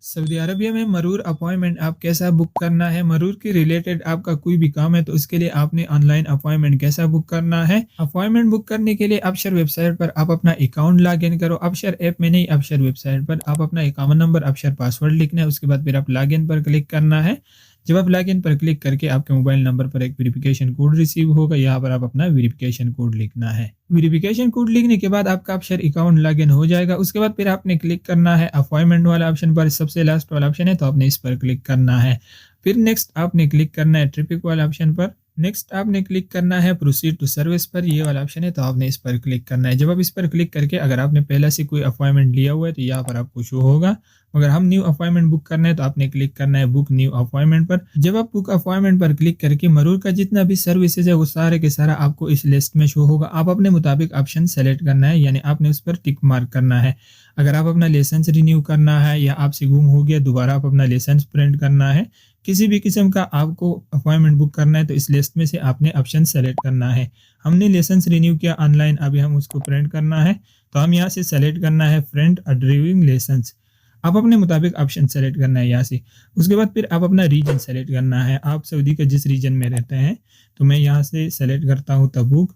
Saudi Arabia में मरूर appointment आप कैसा बुक करना है, मरूर के रिलेटेड आपका कोई भी काम है तो उसके लिए आपने ऑनलाइन अपॉइंटमेंट कैसा बुक करना है। अपॉइंटमेंट बुक करने के लिए अबशर वेबसाइट पर आप अपना अकाउंट लॉग इन करो। अबशर ऐप में नहीं, अबशर वेबसाइट पर आप अपना अकाउंट नंबर, अबशर पासवर्ड लिखना है। उसके बाद फिर आप लॉग इन पर क्लिक करना है। जब आप लॉग इन पर क्लिक करके आपके मोबाइल नंबर पर एक वेरिफिकेशन कोड रिसीव होगा, यहाँ पर आप अपना वेरिफिकेशन कोड लिखना है। वेरिफिकेशन कोड लिखने के बाद आपका अबशर अकाउंट लॉग इन हो जाएगा। उसके बाद फिर आपने क्लिक करना है अपॉइंटमेंट वाला ऑप्शन पर, सबसे लास्ट वाला ऑप्शन है तो आपने इस पर क्लिक करना है। फिर नेक्स्ट आपने क्लिक करना है ट्रैफिक वाला ऑप्शन पर। नेक्स्ट आपने क्लिक करना है प्रोसीड टू सर्विस पर, ये वाला ऑप्शन है तो आपने इस पर क्लिक करना है। जब आप इस पर क्लिक करके अगर आपने पहले से कोई अपॉइंटमेंट लिया हुआ है तो यहाँ पर आपको शो होगा। अगर हम न्यू अपॉइंटमेंट बुक करना है तो आपने क्लिक करना है बुक न्यू अपॉइंटमेंट पर। जब आप बुक अपॉइंटमेंट पर क्लिक करके मरूर का जितना भी सर्विसेज है वो सारे के सारा आपको इस लिस्ट में शो होगा। आप अपने मुताबिक ऑप्शन सेलेक्ट करना है, यानी आपने उस पर टिक मार्क करना है। अगर आप अपना लाइसेंस रिन्यू करना है या आपसे गुम हो गया, दोबारा आप अपना लाइसेंस प्रिंट करना है, किसी भी किस्म का आपको अपॉइंटमेंट बुक करना है तो इस लिस्ट में से आपने ऑप्शन सेलेक्ट करना है। हमने लाइसेंस रिन्यू किया ऑनलाइन, अभी हम उसको प्रिंट करना है तो हम यहाँ से सेलेक्ट करना है प्रिंट अ ड्राइविंग लाइसेंस। आप अपने मुताबिक ऑप्शन सेलेक्ट करना है यहाँ से। उसके बाद फिर आप अपना रीजन सेलेक्ट करना है, आप सऊदी के जिस रीजन में रहते हैं। तो मैं यहाँ से सेलेक्ट करता हूँ तबूक,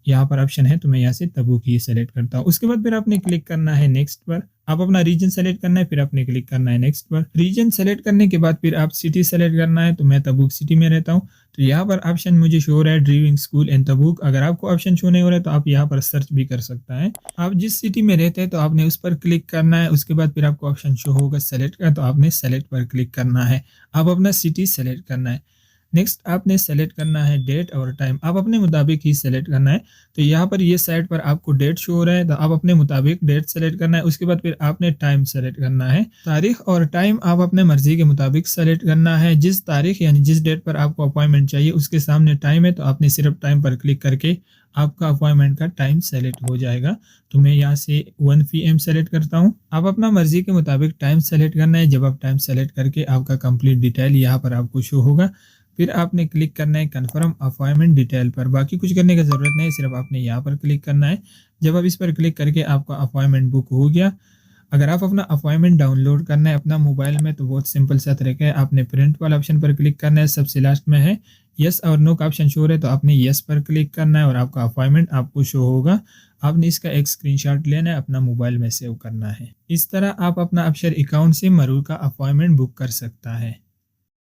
यहाँ पर ऑप्शन है तो मैं यहाँ से तबूक ही सेलेक्ट करता हूँ। उसके बाद फिर आपने क्लिक करना है नेक्स्ट पर। आप अपना रीजन सेलेक्ट करना है, फिर आपने क्लिक करना है नेक्स्ट पर। रीजन सेलेक्ट करने के बाद फिर आप सिटी सेलेक्ट करना है, तो मैं तबूक सिटी में रहता हूँ तो यहाँ पर ऑप्शन मुझे शो हो रहा है ड्राइविंग स्कूल इन तबूक। अगर आपको ऑप्शन शो नहीं हो रहा है तो आप यहाँ पर सर्च भी कर सकता है। आप जिस सिटी में रहते हैं तो आपने उस पर क्लिक करना है। उसके बाद फिर आपको ऑप्शन शो होगा सेलेक्ट का, तो आपने सेलेक्ट पर क्लिक करना है। आप अपना सिटी सेलेक्ट करना है। नेक्स्ट आपने सेलेक्ट करना है डेट और टाइम, आप अपने मुताबिक ही सेलेक्ट करना है। तो यहाँ पर ये साइड पर आपको डेट शो हो रहा है तो आप अपने मुताबिक डेट सेलेक्ट करना है। उसके बाद फिर आपने टाइम सेलेक्ट करना है। तारीख और टाइम आप अपने मर्जी के मुताबिक सेलेक्ट करना है। जिस तारीख यानी जिस डेट पर आपको अपॉइंटमेंट चाहिए उसके सामने टाइम है तो आपने सिर्फ टाइम पर क्लिक करके आपका अपॉइंटमेंट का टाइम सेलेक्ट हो जाएगा। तो मैं यहाँ से 1 PM सेलेक्ट करता हूँ। आप अपना मर्जी के मुताबिक टाइम सेलेक्ट करना है। जब आप टाइम सेलेक्ट करके आपका कंप्लीट डिटेल यहाँ पर आपको शो होगा, फिर आपने क्लिक करना है कन्फर्म अपॉइंटमेंट डिटेल पर। बाकी कुछ करने की ज़रूरत नहीं, सिर्फ आपने यहाँ पर क्लिक करना है। जब आप इस पर क्लिक करके आपका अपॉइंटमेंट बुक हो गया। अगर आप अपना अपॉइंटमेंट डाउनलोड करना है अपना मोबाइल में तो बहुत सिंपल सा तरीका है, आपने प्रिंट वाला ऑप्शन पर क्लिक करना है। सबसे लास्ट में है यस और नो का ऑप्शन शो हो रहा है तो आपने यस पर क्लिक करना है और आपका अपॉइंटमेंट आपको शो होगा। आपने इसका एक स्क्रीनशॉट लेना है, अपना मोबाइल में सेव करना है। इस तरह आप अपना अबशर अकाउंट से मरूर का अपॉइंटमेंट बुक कर सकता है।